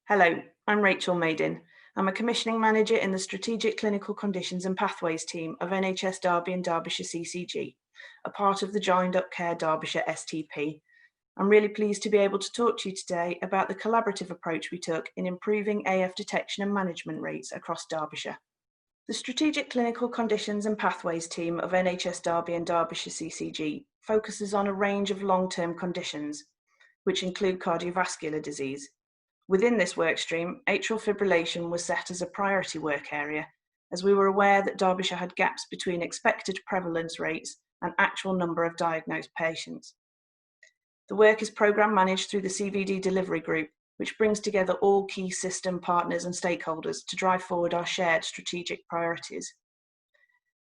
Hello, I'm Rachel Maiden. I'm a commissioning manager in the Strategic Clinical Conditions and Pathways team of NHS Derby and Derbyshire CCG, a part of the Joined Up Care Derbyshire STP. I'm really pleased to be able to talk to you today about the collaborative approach we took in improving AF detection and management rates across Derbyshire. The Strategic Clinical Conditions and Pathways team of NHS Derby and Derbyshire CCG focuses on a range of long-term conditions, which include cardiovascular disease. Within this workstream, atrial fibrillation was set as a priority work area, as we were aware that Derbyshire had gaps between expected prevalence rates and actual number of diagnosed patients. The work is programme managed through the CVD Delivery Group, which brings together all key system partners and stakeholders to drive forward our shared strategic priorities.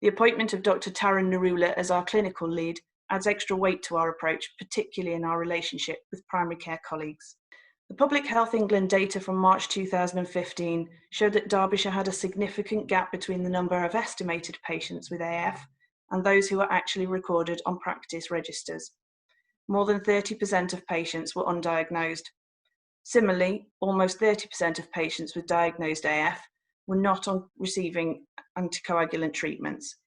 The appointment of Dr. Taran Narula as our clinical lead adds extra weight to our approach, particularly in our relationship with primary care colleagues. The Public Health England data from March 2015 showed that Derbyshire had a significant gap between the number of estimated patients with AF and those who were actually recorded on practice registers. More than 30% of patients were undiagnosed. Similarly, almost 30% of patients with diagnosed AF were not receiving anticoagulant treatments.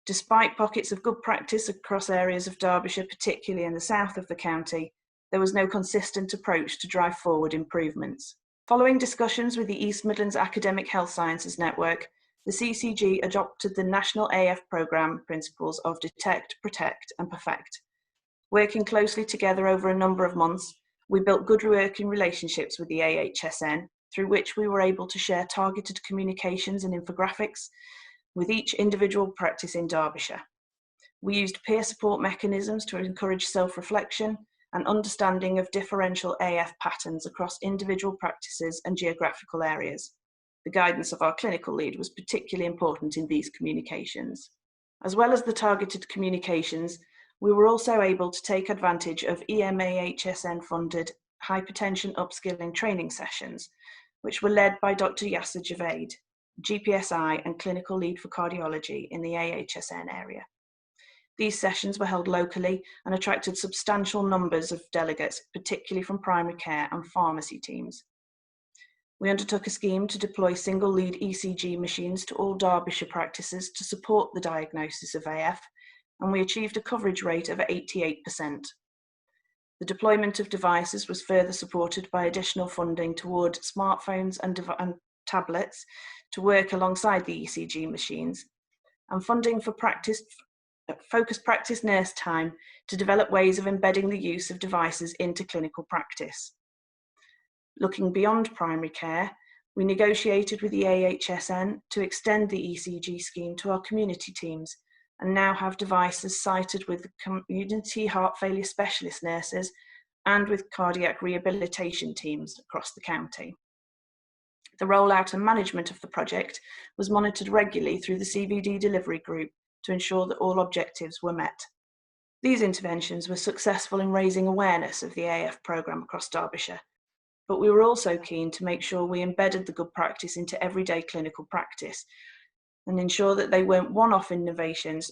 Despite pockets of good practice across areas of Derbyshire, particularly in the south of the county, there was no consistent approach to drive forward improvements. Following discussions with the East Midlands Academic Health Sciences Network, the CCG adopted the National AF Programme principles of Detect, Protect and Perfect. Working closely together over a number of months, we built good working relationships with the AHSN, through which we were able to share targeted communications and infographics with each individual practice in Derbyshire. We used peer support mechanisms to encourage self-reflection and understanding of differential AF patterns across individual practices and geographical areas. The guidance of our clinical lead was particularly important in these communications. As well as the targeted communications, we were also able to take advantage of EMAHSN-funded hypertension upskilling training sessions, which were led by Dr. Yasser Javed, GPSI and clinical lead for cardiology in the AHSN area. These sessions were held locally and attracted substantial numbers of delegates, particularly from primary care and pharmacy teams. We undertook a scheme to deploy single lead ECG machines to all Derbyshire practices to support the diagnosis of AF, and we achieved a coverage rate of 88%. The deployment of devices was further supported by additional funding toward smartphones and tablets to work alongside the ECG machines, and funding for focused practice nurse time to develop ways of embedding the use of devices into clinical practice. Looking beyond primary care, we negotiated with the AHSN to extend the ECG scheme to our community teams and now have devices sited with community heart failure specialist nurses and with cardiac rehabilitation teams across the county. The rollout and management of the project was monitored regularly through the CVD Delivery Group to ensure that all objectives were met. These interventions were successful in raising awareness of the AF programme across Derbyshire, but we were also keen to make sure we embedded the good practice into everyday clinical practice and ensure that they weren't one-off innovations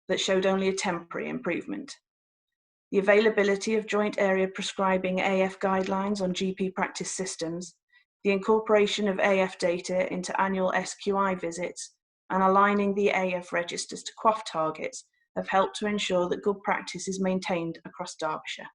that showed only a temporary improvement. The availability of joint area prescribing AF guidelines on GP practice systems, the incorporation of AF data into annual SQI visits, and aligning the AF registers to QOF targets have helped to ensure that good practice is maintained across Derbyshire.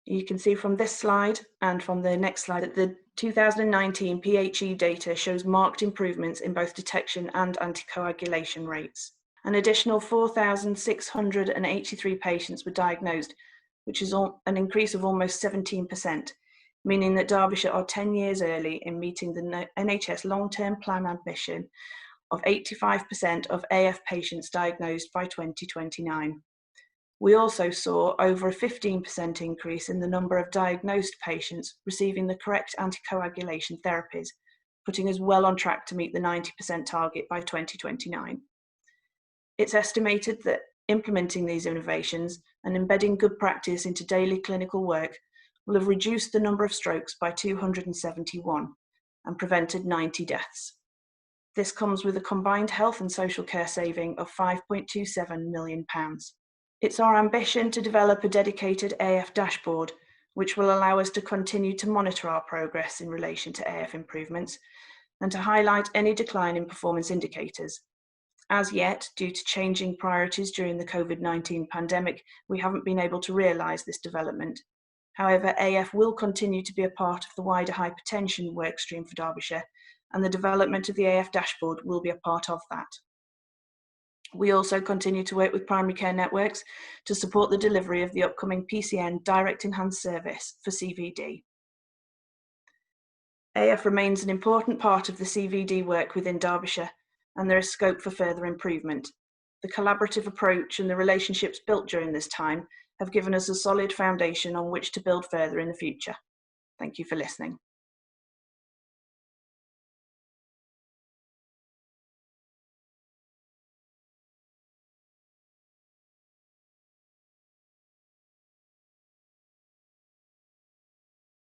You can see from this slide and from the next slide that the 2019 PHE data shows marked improvements in both detection and anticoagulation rates. An additional 4,683 patients were diagnosed, which is an increase of almost 17%, meaning that Derbyshire are 10 years early in meeting the NHS long-term plan ambition of 85% of AF patients diagnosed by 2029. We also saw over a 15% increase in the number of diagnosed patients receiving the correct anticoagulation therapies, putting us well on track to meet the 90% target by 2029. It's estimated that implementing these innovations and embedding good practice into daily clinical work will have reduced the number of strokes by 271 and prevented 90 deaths. This comes with a combined health and social care saving of £5.27 million. It's our ambition to develop a dedicated AF dashboard which will allow us to continue to monitor our progress in relation to AF improvements and to highlight any decline in performance indicators. As yet, due to changing priorities during the COVID-19 pandemic, we haven't been able to realise this development. However, AF will continue to be a part of the wider hypertension workstream for Derbyshire, and the development of the AF dashboard will be a part of that. We also continue to work with primary care networks to support the delivery of the upcoming PCN Direct Enhanced Service for CVD. AF remains an important part of the CVD work within Derbyshire, and there is scope for further improvement. The collaborative approach and the relationships built during this time have given us a solid foundation on which to build further in the future. Thank you for listening.